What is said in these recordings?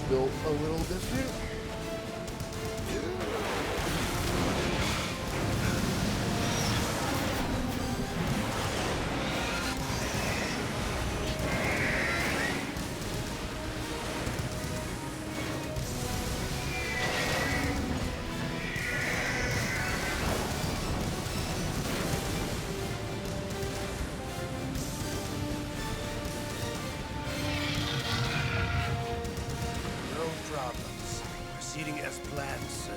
built a little different. Proceeding as planned, sir.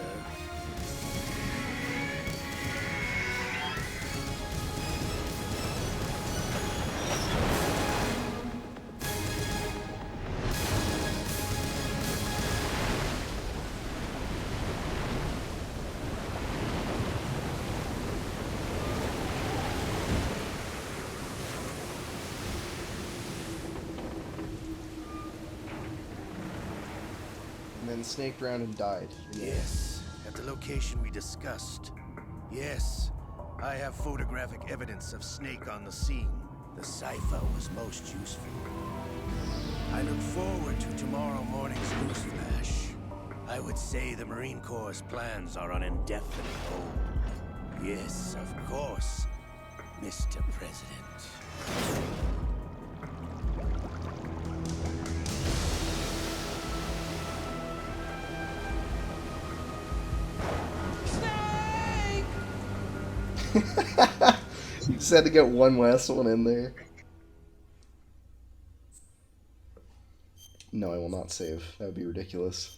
And then snaked around and died. Yes, at the location we discussed. Yes, I have photographic evidence of Snake on the scene. The cipher was most useful. I look forward to tomorrow morning's newsflash. I would say the Marine Corps' plans are on indefinite hold. Yes, of course, Mr. President. You just had to get one last one in there. No, I will not save. That would be ridiculous.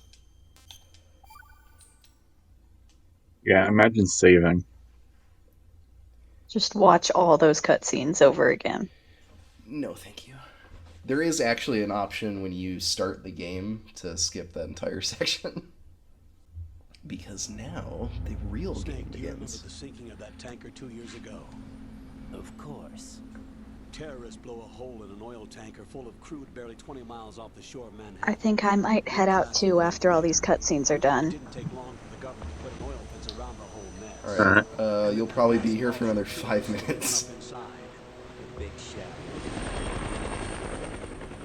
Yeah, imagine saving. Just watch all those cutscenes over again. No, thank you. There is actually an option when you start the game to skip that entire section. Because now the real game Do you remember begins. the sinking of that tanker 2 years ago? Of course. Terrorists blow a hole in an oil tanker full of crude barely 20 miles off the shore of Manhattan. I think I might head out too after all these cutscenes are It done. didn't take long for the government to put an oil fence around the whole mess. Alright, you'll probably be here for another 5 minutes. Inside. The big shell.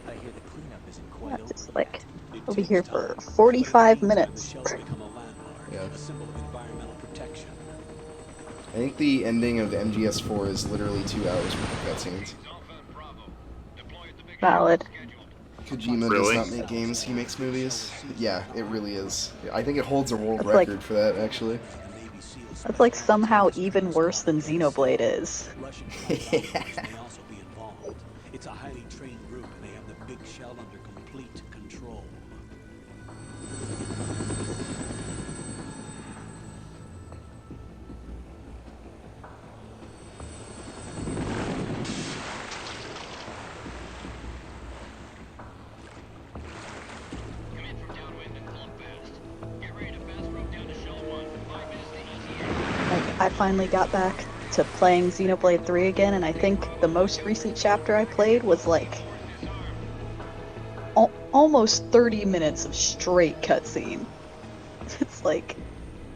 I hear the cleanup isn't quite That's over. just like, It we'll be takes here time, for but it 45 means that minutes. The shell's become a landmark, Yeah. a symbol of environmental protection. I think the ending of MGS4 is literally 2 hours worth of cutscenes. Valid. Kojima Really? does not make games, he makes movies. Yeah, it really is. I think it holds a world That's like- record for that, actually. The Navy SEALs That's like somehow even worse than Xenoblade is. Russian flight officers may also be involved. It's a highly trained group, and they have the big shell under complete control. Like, I finally got back to playing Xenoblade 3 again, and I think the most recent chapter I played was like almost 30 minutes of straight cutscene. It's like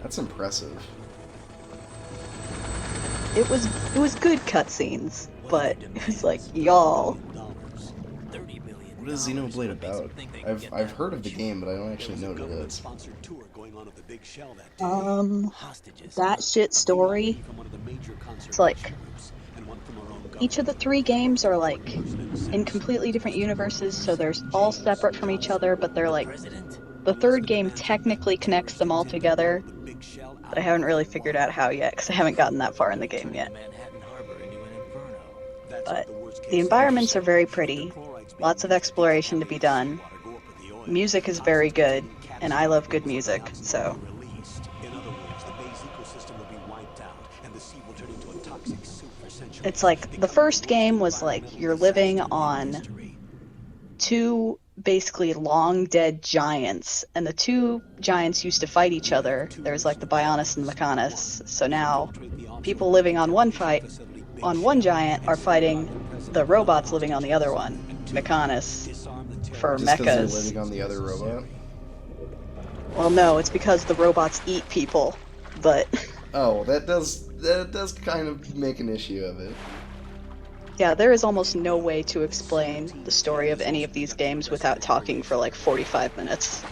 That's impressive. it was good cutscenes, but it was like, y'all, $30 billion. What is Xenoblade about? I've heard of the game, but I don't actually know what it is. Sponsored tour going on of the big shell that day. Hostages. that shit story. From one of the major It's like conservation groups, and one from our own each of the 3 games are like in completely different universes, so they're all separate from each other, but they're like President. the 3rd game technically connects them all together, but I haven't really figured out how yet because I haven't gotten that far in the game yet. Manhattan Harbor into an inferno. But the environments are very pretty, lots of exploration to be done. Music is very good, and I love good music, so In other words, the base ecosystem will be wiped out, and the sea will turn into a toxic soup for centuries. it's like the first game was like you're living on 2 basically long dead giants, and the 2 giants used to fight each other. There's like the Bionis and Mechanis, so now people living on one giant are fighting the robots living on the other one, Mechanis, for Just because they're mechas. living on the other robot? Well, no, it's because the robots eat people, but Oh, that does kind of make an issue of it. Yeah, there is almost no way to explain the story of any of these games without talking for like 45 minutes.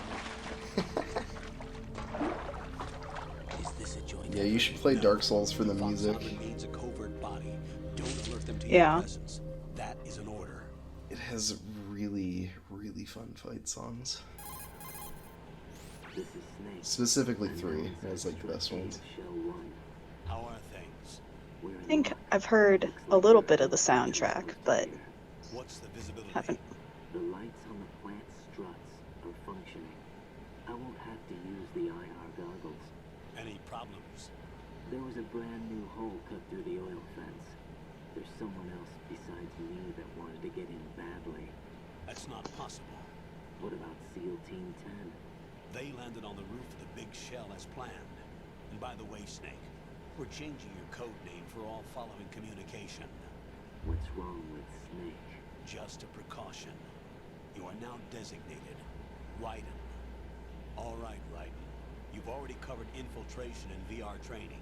Is this a joint Yeah, you effort? should play No. Dark Souls for the Foxhound music. remains a covert body. Don't alert them to your Yeah. presence. That is an order. It has really, really fun fight songs. Specifically 3 has like the best ones. How are things? I think I've heard a little bit of the soundtrack, but What's the visibility? haven't. The lights on the plant struts are functioning. I won't have to use the IR goggles. Any problems? There was a brand new hole cut through the oil fence. There's someone else besides me that wanted to get in badly. That's not possible. What about SEAL Team 10? They landed on the roof of the big shell as planned. And by the way, Snake, we're changing your code name for all following communication. What's wrong with Snake? Just a precaution. You are now designated Raiden. All right, Raiden. You've already covered infiltration and VR training.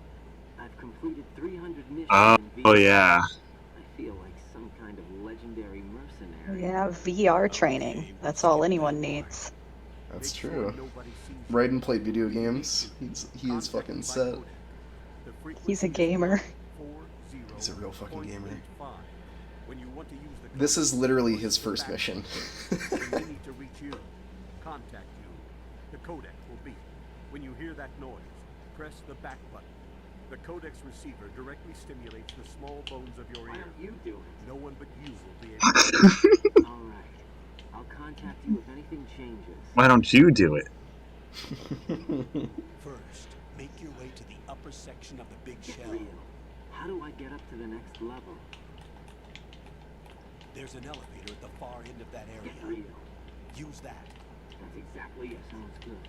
I've completed 300 missions Oh, in VR. yeah. I feel like some kind of legendary mercenary. Yeah, VR training. Okay, That's we'll all skip anyone that part. needs. That's Make sure true. nobody sees you. Raiden played video games. He is fucking set. The frequency He's a is gamer. 40.85. He's a real fucking gamer. When you want to use the This code, is literally push his the first back mission. button. When we need to reach you, contact you. The codec will beep. When you hear that noise, press the back button. The codec's receiver directly stimulates the small bones of your Why ear. don't you do it? No one but you will be able to. All right. I'll contact you if anything changes. Why don't you do it? First, make your way to the upper section of the big Get shell. real. How do I get up to the next level? There's an elevator at the far end of that Get area. real. Use that. That's exactly it. Sounds good.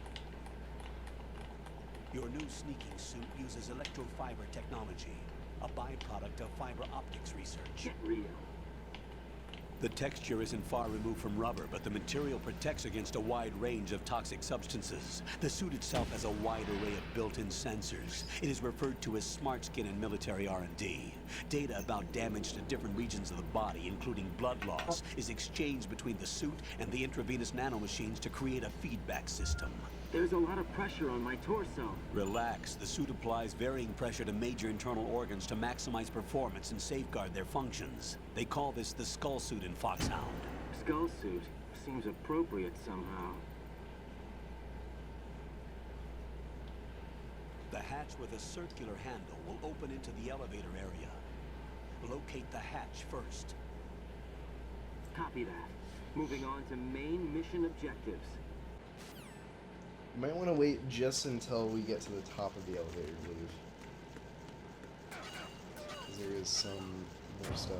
Your new sneaking suit uses electrofiber technology, a byproduct of fiber optics research. Get real. The texture isn't far removed from rubber, but the material protects against a wide range of toxic substances. The suit itself has a wide array of built-in sensors. It is referred to as smart skin in military R&D. Data about damage to different regions of the body, including blood loss, is exchanged between the suit and the intravenous nanomachines to create a feedback system. There's a lot of pressure on my torso. Relax. The suit applies varying pressure to major internal organs to maximize performance and safeguard their functions. They call this the skull suit in Foxhound. Skull suit seems appropriate somehow. The hatch with a circular handle will open into the elevator area. Locate the hatch first. Copy that. Moving on to main mission objectives. You might want to wait just until we get to the top of the elevator to leave. Because there is some more stuff.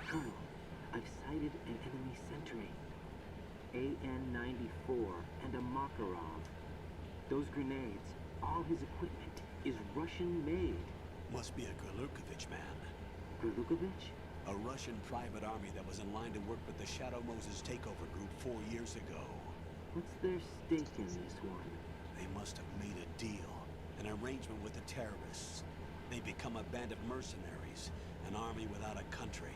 Colonel, I've sighted an enemy sentry. AN-94 and a Makarov. Those grenades, all his equipment, is Russian-made. Must be a Gurlukovich man. Gurlukovich? A Russian private army that was in line to work with the Shadow Moses takeover group 4 years ago. What's their stake in this one? They must have made a deal, an arrangement with the terrorists. They become a band of mercenaries, an army without a country.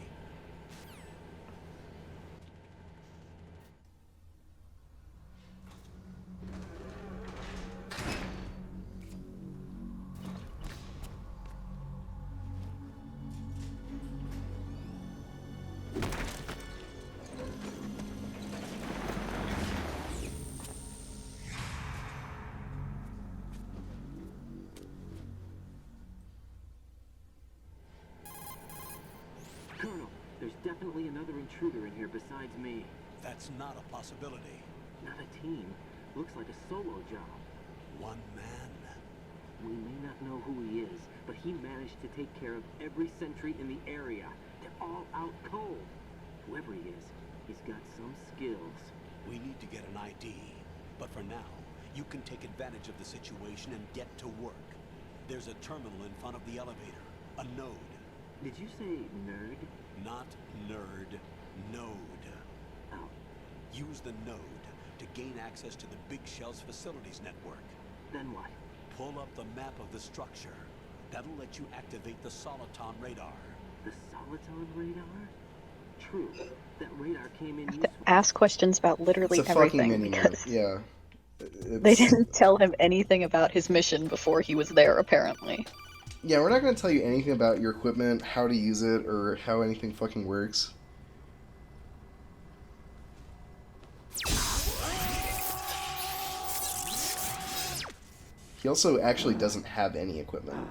Colonel, there's definitely another intruder in here besides me. That's not a possibility. Not a team. Looks like a solo job. One man. We may not know who he is, but he managed to take care of every sentry in the area. They're all out cold. Whoever he is, he's got some skills. We need to get an ID. But for now, you can take advantage of the situation and get to work. There's a terminal in front of the elevator. A node. Did you say nerd? Not nerd. Node. Oh. Use the node to gain access to the Big Shell's facilities network. Then what? Pull up the map of the structure. That'll let you activate the Soliton radar. The Soliton radar? True. That radar came in have useful. to ask questions about literally It's a fucking everything mini because yeah. they didn't tell him anything about his mission before he was there, apparently. Yeah, we're not going to tell you anything about your equipment, how to use it, or how anything fucking works. He also actually doesn't have any equipment.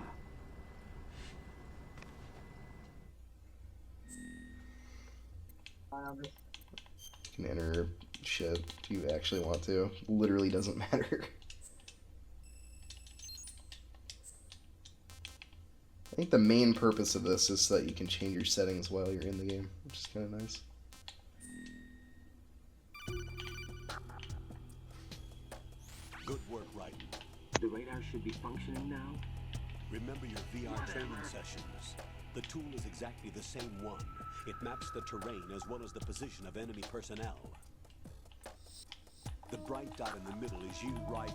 You can enter shit if you actually want to. Literally doesn't matter. I think the main purpose of this is so that you can change your settings while you're in the game, which is kind of nice. Good work, Raiden. The radar should be functioning now. Remember your VR training sessions. The tool is exactly the same one. It maps the terrain as well as the position of enemy personnel. The bright dot in the middle is you, Raiden.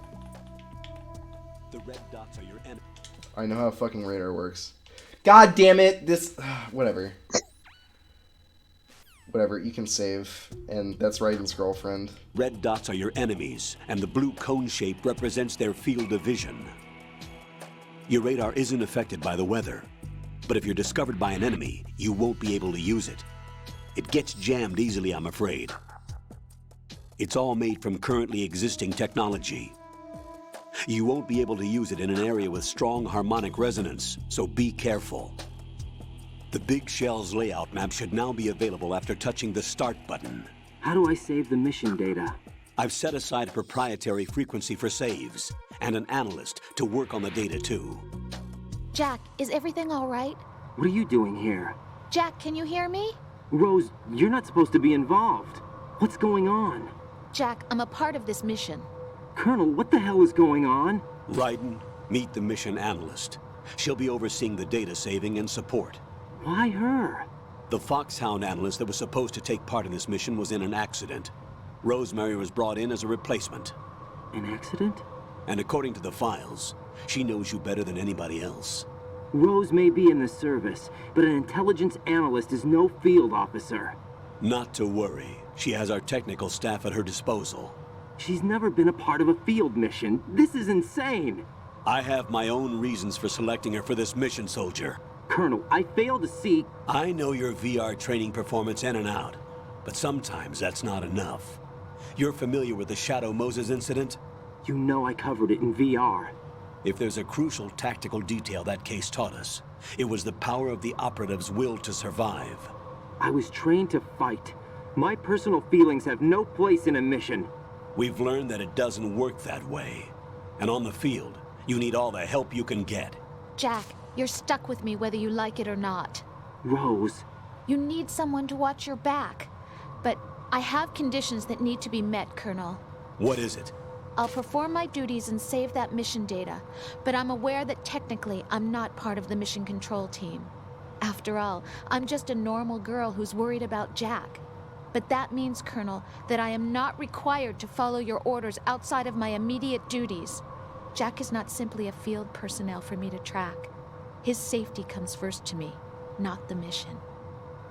The red dots are your enemy. I know how fucking radar works. God damn it! This... whatever. Whatever, you can save. And that's Raiden's girlfriend. Red dots are your enemies, and the blue cone shape represents their field of vision. Your radar isn't affected by the weather, but if you're discovered by an enemy, you won't be able to use it. It gets jammed easily, I'm afraid. It's all made from currently existing technology. You won't be able to use it in an area with strong harmonic resonance, so be careful. The Big Shell's layout map should now be available after touching the Start button. How do I save the mission data? I've set aside a proprietary frequency for saves, and an analyst to work on the data too. Jack, is everything all right? What are you doing here? Jack, can you hear me? Rose, you're not supposed to be involved. What's going on? Jack, I'm a part of this mission. Colonel, what the hell is going on? Raiden, meet the mission analyst. She'll be overseeing the data saving and support. Why her? The Foxhound analyst that was supposed to take part in this mission was in an accident. Rosemary was brought in as a replacement. An accident? And according to the files, she knows you better than anybody else. Rose may be in the service, but an intelligence analyst is no field officer. Not to worry. She has our technical staff at her disposal. She's never been a part of a field mission. This is insane. I have my own reasons for selecting her for this mission, soldier. Colonel, I fail to see... I know your VR training performance in and out, but sometimes that's not enough. You're familiar with the Shadow Moses incident? You know I covered it in VR. If there's a crucial tactical detail that case taught us, it was the power of the operative's will to survive. I was trained to fight. My personal feelings have no place in a mission. We've learned that it doesn't work that way. And on the field, you need all the help you can get. Jack, you're stuck with me whether you like it or not. Rose. You need someone to watch your back. But I have conditions that need to be met, Colonel. What is it? I'll perform my duties and save that mission data, but I'm aware that technically I'm not part of the mission control team. After all, I'm just a normal girl who's worried about Jack. But that means, Colonel, that I am not required to follow your orders outside of my immediate duties. Jack is not simply a field personnel for me to track. His safety comes first to me, not the mission.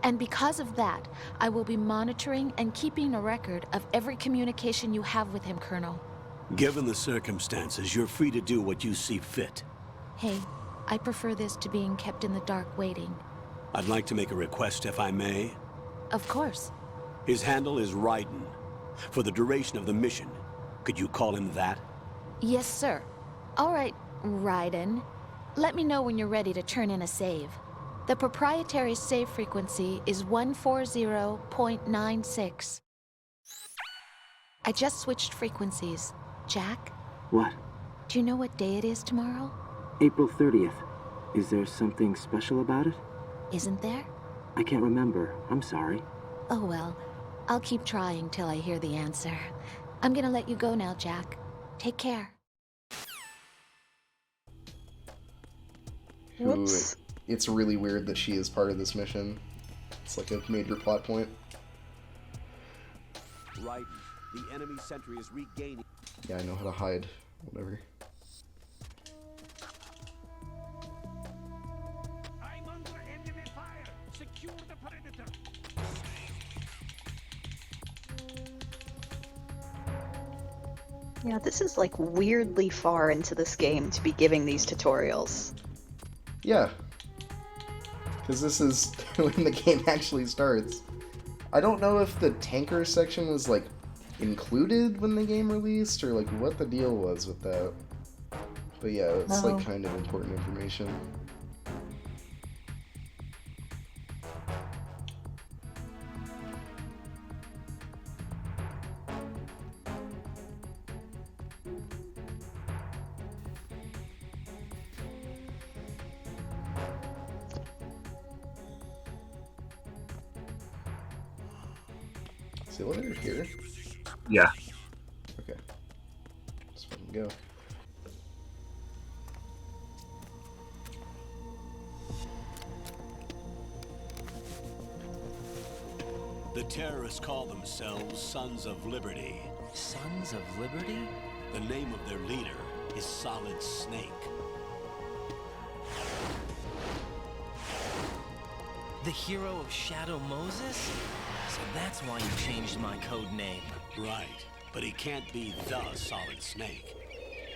And because of that, I will be monitoring and keeping a record of every communication you have with him, Colonel. Given the circumstances, you're free to do what you see fit. Hey, I prefer this to being kept in the dark waiting. I'd like to make a request, if I may. Of course. His handle is Raiden. For the duration of the mission, could you call him that? Yes, sir. All right, Raiden. Let me know when you're ready to turn in a save. The proprietary save frequency is 140.96. I just switched frequencies. Jack? What? Do you know what day it is tomorrow? April 30th. Is there something special about it? Isn't there? I can't remember. I'm sorry. Oh well, I'll keep trying till I hear the answer. I'm gonna let you go now, Jack. Take care. who Whoops. it's really weird that she is part of this mission. It's like a major plot point. Right. The enemy sentry is regaining. Yeah, I know how to hide. Whatever. I'm under enemy fire. Secure the perimeter. Yeah, this is like weirdly far into this game to be giving these tutorials. Yeah. Because this is when the game actually starts. I don't know if the tanker section was like included when the game released or like what the deal was with that. But yeah, it's Oh. like kind of important information. Is the elevator here? Yeah. Okay. Let's fucking go. The terrorists call themselves Sons of Liberty. Sons of Liberty? The name of their leader is Solid Snake. The hero of Shadow Moses? So that's why you changed my code name. Right, but he can't be the Solid Snake.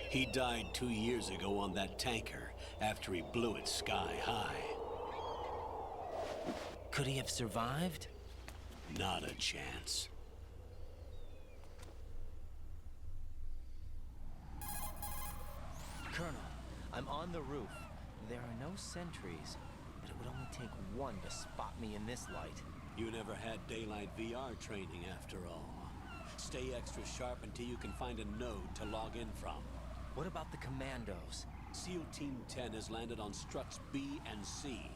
He died 2 years ago on that tanker after he blew it sky high. Could he have survived? Not a chance. Colonel, I'm on the roof. There are no sentries, but it would only take one to spot me in this light. You never had daylight VR training after all. Stay extra sharp until you can find a node to log in from. What about the commandos? SEAL Team 10 has landed on struts B and C.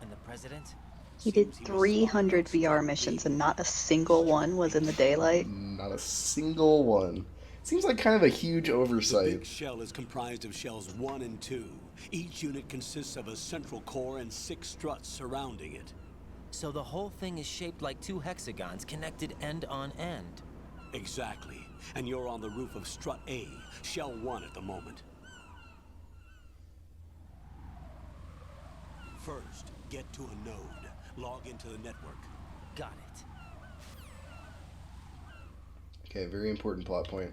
And the president? He did Seems he was 300 spotted on VR strut missions B. and not a single one was in the daylight. Not a single one. Seems like kind of a huge The big oversight. shell is comprised of shells 1 and 2. Each unit consists of a central core and 6 struts surrounding it. So the whole thing is shaped like 2 hexagons connected end on end. Exactly. And you're on the roof of strut A, shell 1 at the moment. First, get to a node. Log into the network. Got it. Okay, very important plot point.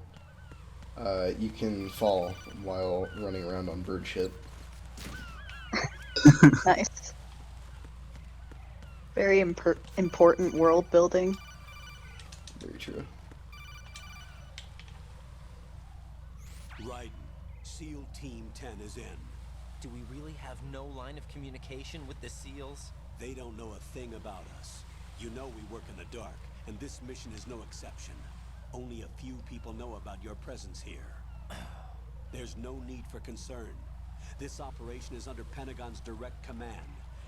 You can fall while running around on bird shit. Nice. Very important world building. Very true. Raiden, SEAL Team 10 is in. Do we really have no line of communication with the SEALs? They don't know a thing about us. You know we work in the dark, and this mission is no exception. Only a few people know about your presence here. There's no need for concern. This operation is under Pentagon's direct command,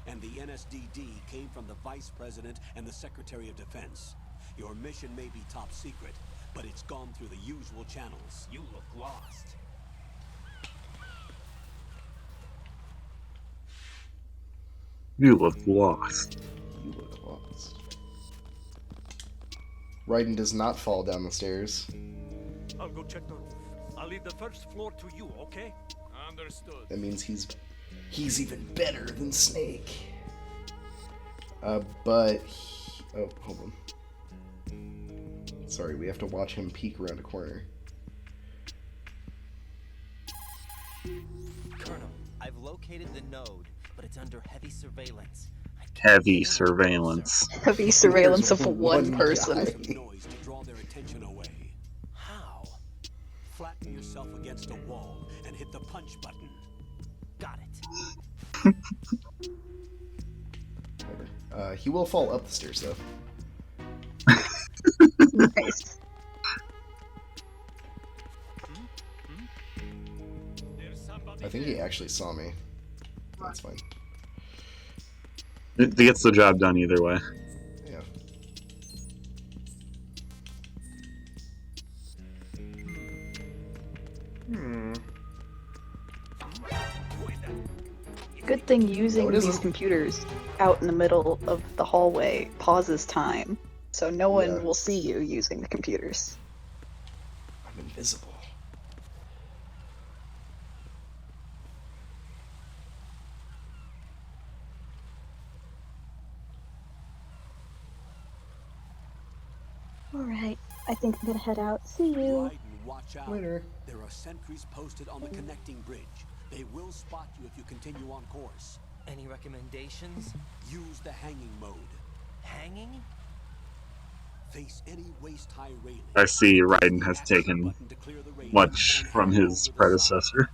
and the NSDD came from the Vice President and the Secretary of Defense. Your mission may be top secret, but it's gone through the usual channels. You look lost. You look lost. You look lost. Raiden does not fall down the stairs. I'll go check the roof. I'll leave the first floor to you, okay? Understood. That means he's even better than Snake. Oh, hold on. Sorry, we have to watch him peek around a corner. Colonel, I've located the node, but it's under heavy surveillance. I can't Heavy get in, surveillance. Heavy surveillance of There's one one person. guy. Some noise to draw their attention away. How? Flatten yourself against a wall and hit the punch button. Got it. He will fall up the stairs though. Nice. I think he actually saw me. That's fine. It gets the job done either way. Yeah. Good something using it these isn't. computers out in the middle of the hallway pauses time, so no one Yeah. will see you using the computers. I'm invisible. Alright, I think I'm gonna head out. See you! Raiden, watch out. Later. There are sentries posted on the connecting bridge. They will spot you if you continue on course. Any recommendations? Use the hanging mode. Hanging? Face any waist-high railing. I see Press Raiden the has action taken button to clear the railing much and from hang his over the predecessor.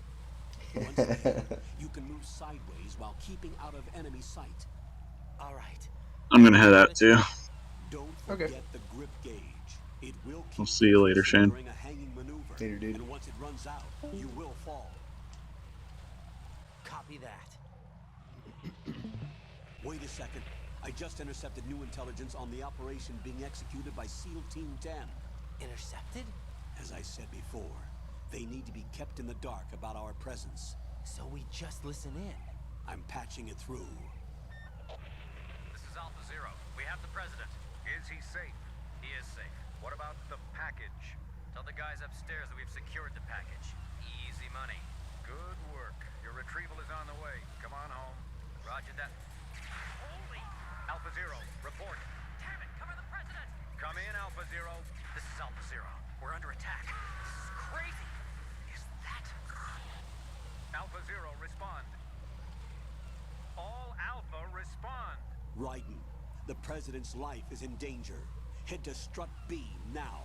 side. Once there, you can move sideways while keeping out of enemy sight. All right. I'm gonna head out too. Don't Okay. forget the grip gauge. It will keep We'll see you later, decreasing Shane. during a hanging maneuver. Later, dude. And once it runs out, you will fall. Copy that. Wait a second. I just intercepted new intelligence on the operation being executed by SEAL Team 10. Intercepted? As I said before, they need to be kept in the dark about our presence. So we just listen in. I'm patching it through. This is Alpha Zero. We have the president. Is he safe? He is safe. What about the package? Tell the guys upstairs that we've secured the package. Easy money. Good work. Your retrieval is on the way. Come on home. Roger that. Holy! Alpha Zero, report. Damn it! Cover the president! Come in, Alpha Zero. This is Alpha Zero. We're under attack. This is crazy. Is that... Alpha Zero, respond. All Alpha, respond. Raiden, the president's life is in danger. Head to Strut B now.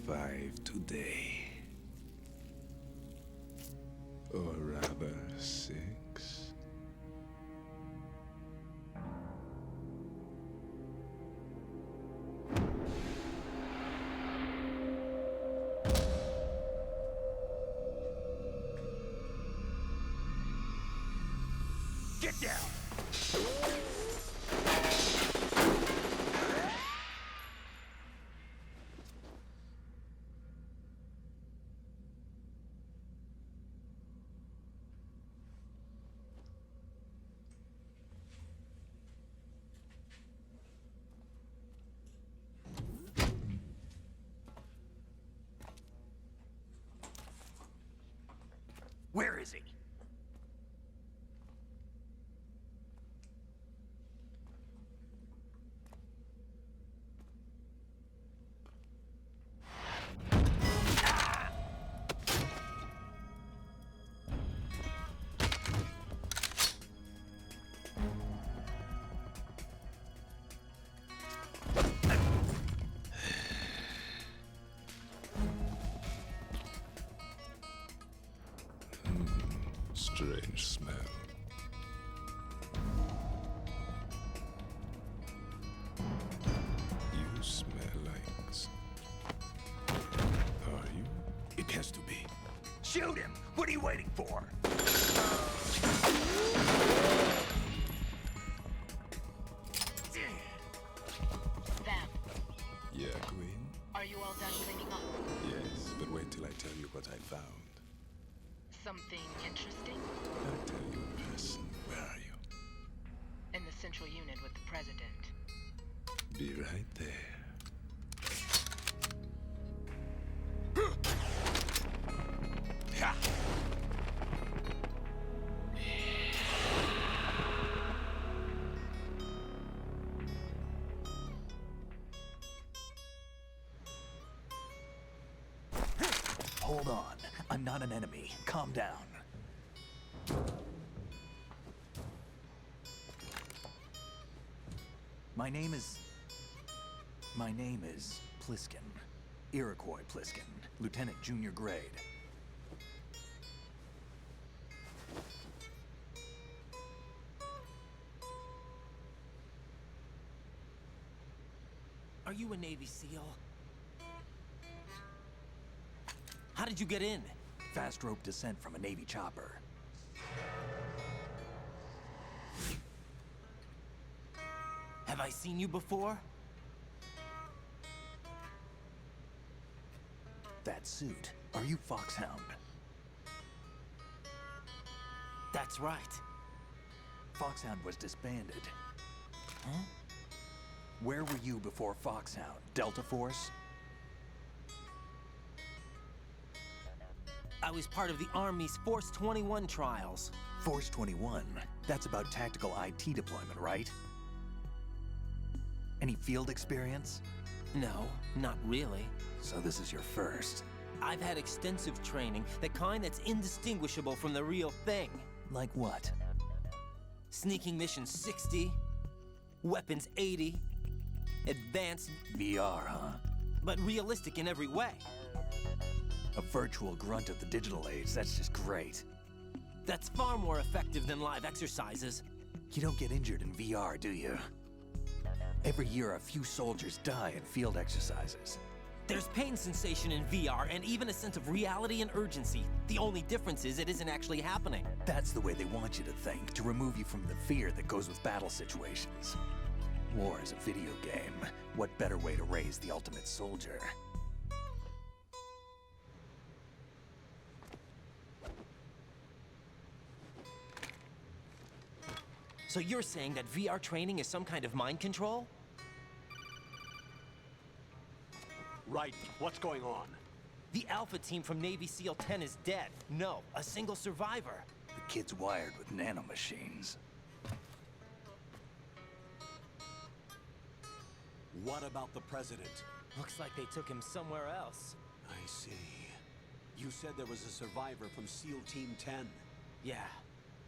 5 today. Or rather, 6. Get down! Where is he? Strange smell. You smell like... Are you? It has to be. Shoot him! What are you waiting for? Vamp, Yeah, Queen? are you all done cleaning up? Yes, but wait till I tell you what I found. Something interesting? I'll tell you in person. Where are you? In the central unit with the president. Be right there. Hold on. I'm not an enemy. Calm down. My name is Pliskin. Iroquois Pliskin. Lieutenant Junior Grade. Are you a Navy SEAL? How did you get in? Fast rope descent from a Navy chopper. Have I seen you before? That suit. Are you Foxhound? That's right. Foxhound was disbanded. Huh? Where were you before Foxhound? Delta Force? I was part of the Army's Force 21 trials. Force 21? That's about tactical IT deployment, right? Any field experience? No, not really. So this is your first. I've had extensive training, the kind that's indistinguishable from the real thing. Like what? Sneaking mission 60, weapons 80, advanced... VR, huh? But realistic in every way. A virtual grunt of the digital age, that's just great. That's far more effective than live exercises. You don't get injured in VR, do you? Every year, a few soldiers die in field exercises. There's pain sensation in VR and even a sense of reality and urgency. The only difference is it isn't actually happening. That's the way they want you to think, to remove you from the fear that goes with battle situations. War is a video game. What better way to raise the ultimate soldier? So you're saying that VR training is some kind of mind control? Right. What's going on? The Alpha team from Navy SEAL 10 is dead. No, a single survivor. The kid's wired with nanomachines. What about the president? Looks like they took him somewhere else. I see. You said there was a survivor from SEAL Team 10. Yeah,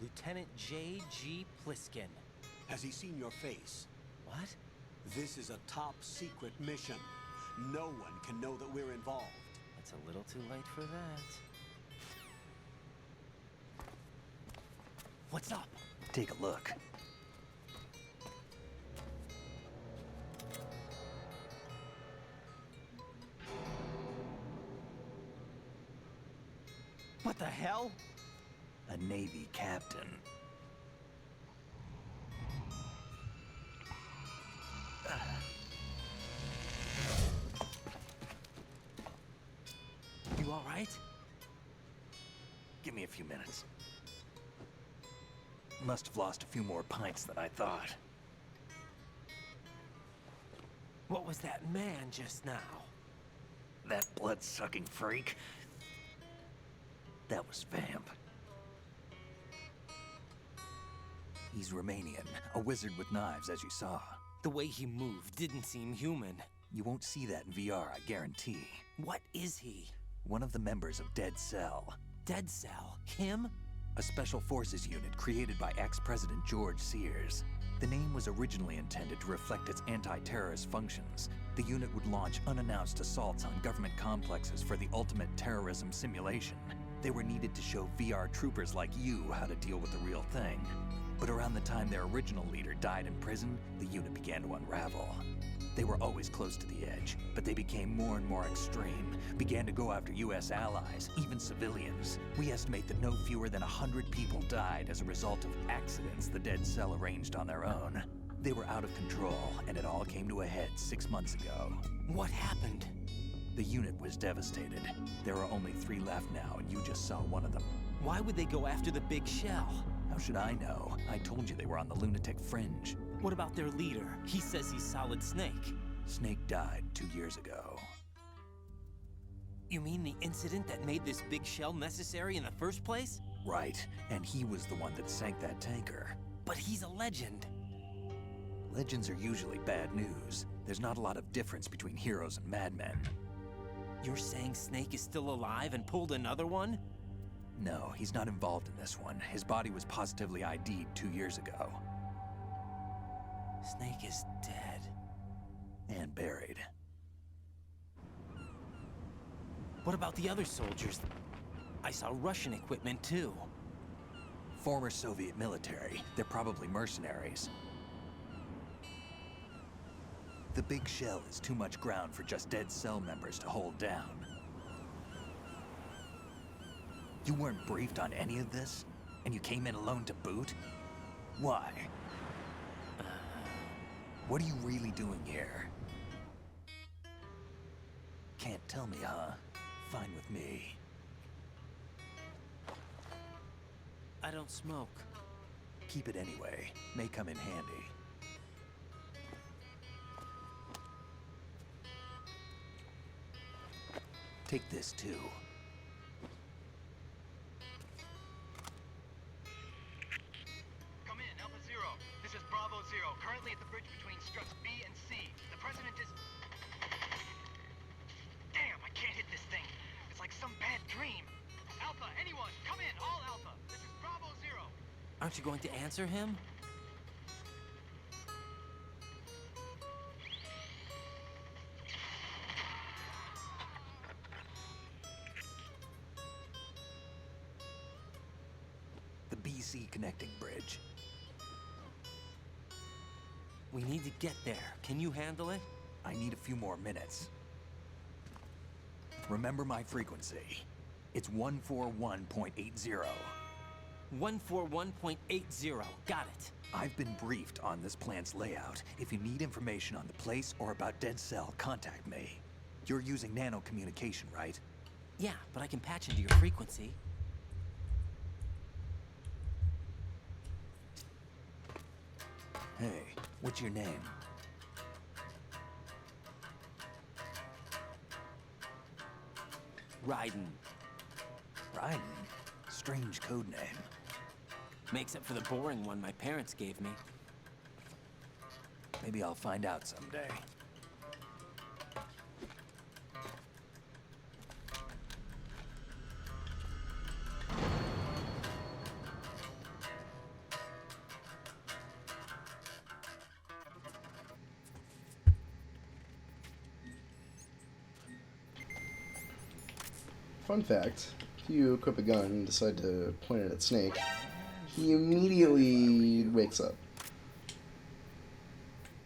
Lieutenant J.G. Pliskin. Has he seen your face? What? This is a top secret mission. No one can know that we're involved. It's a little too late for that. What's up? Take a look. What the hell? A Navy captain. You all right? Give me a few minutes. Must have lost a few more pints than I thought. What was that man just now? That blood-sucking freak? That was Vamp. He's Romanian, a wizard with knives, as you saw. The way he moved didn't seem human. You won't see that in VR, I guarantee. What is he? One of the members of Dead Cell. Dead Cell? Him? A special forces unit created by ex-President George Sears. The name was originally intended to reflect its anti-terrorist functions. The unit would launch unannounced assaults on government complexes for the ultimate terrorism simulation. They were needed to show VR troopers like you how to deal with the real thing. But around the time their original leader died in prison, the unit began to unravel. They were always close to the edge, but they became more and more extreme, began to go after US allies, even civilians. We estimate that no fewer than 100 people died as a result of accidents the Dead Cell arranged on their own. They were out of control, and it all came to a head 6 months ago. What happened? The unit was devastated. There are only 3 left now, and you just saw one of them. Why would they go after the big shell? How should I know? I told you they were on the lunatic fringe. What about their leader? He says he's Solid Snake. Snake died 2 years ago. You mean the incident that made this big shell necessary in the first place? Right, and he was the one that sank that tanker. But he's a legend. Legends are usually bad news. There's not a lot of difference between heroes and madmen. You're saying Snake is still alive and pulled another one? No, he's not involved in this one. His body was positively ID'd 2 years ago. Snake is dead. And buried. What about the other soldiers? I saw Russian equipment too. Former Soviet military. They're probably mercenaries. The big shell is too much ground for just Dead Cell members to hold down. You weren't briefed on any of this? And you came in alone to boot? Why? What are you really doing here? Can't tell me, huh? Fine with me. I don't smoke. Keep it anyway. May come in handy. Take this too. Come in, Alpha Zero. This is Bravo Zero, currently at the bridge between struts B and C. The president is... Damn, I can't hit this thing. It's like some bad dream. Alpha, anyone, come in, all Alpha. This is Bravo Zero. Aren't you going to answer him? The BC connecting bridge. We need to get there. Can you handle it? I need a few more minutes. Remember my frequency. It's 141.80. 141.80. Got it. I've been briefed on this plant's layout. If you need information on the place or about Dead Cell, contact me. You're using nano communication, right? Yeah, but I can patch into your frequency. Hey, what's your name? Raiden. Raiden? Strange code name. Makes up for the boring one my parents gave me. Maybe I'll find out someday. Fun fact, if you equip a gun and decide to point it at Snake, he immediately wakes up.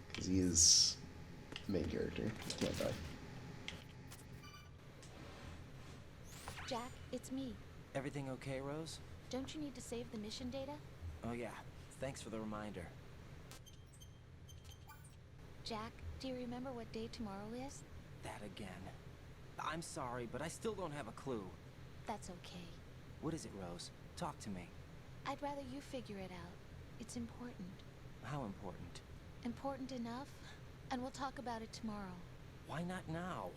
Because he is the main character. He can't die. Jack, it's me. Everything okay, Rose? Don't you need to save the mission data? Oh yeah, thanks for the reminder. Jack, do you remember what day tomorrow is? That again. I'm sorry, but I still don't have a clue. That's okay. What is it, Rose? Talk to me. I'd rather you figure it out. It's important. How important? Important enough? And we'll talk about it tomorrow. Why not now?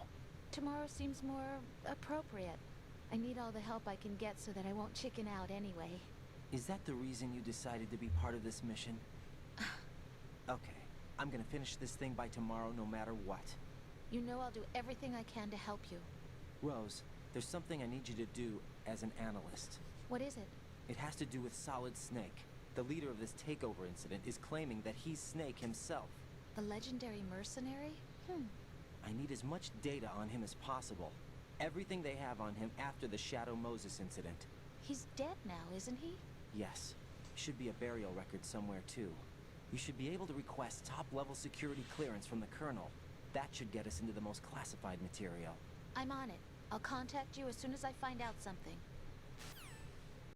Tomorrow seems more appropriate. I need all the help I can get so that I won't chicken out anyway. Is that the reason you decided to be part of this mission? Okay, I'm gonna finish this thing by tomorrow no matter what. You know I'll do everything I can to help you. Rose, there's something I need you to do as an analyst. What is it? It has to do with Solid Snake. The leader of this takeover incident is claiming that he's Snake himself. The legendary mercenary? I need as much data on him as possible. Everything they have on him after the Shadow Moses incident. He's dead now, isn't he? Yes. Should be a burial record somewhere too. You should be able to request top-level security clearance from the Colonel. That should get us into the most classified material. I'm on it. I'll contact you as soon as I find out something.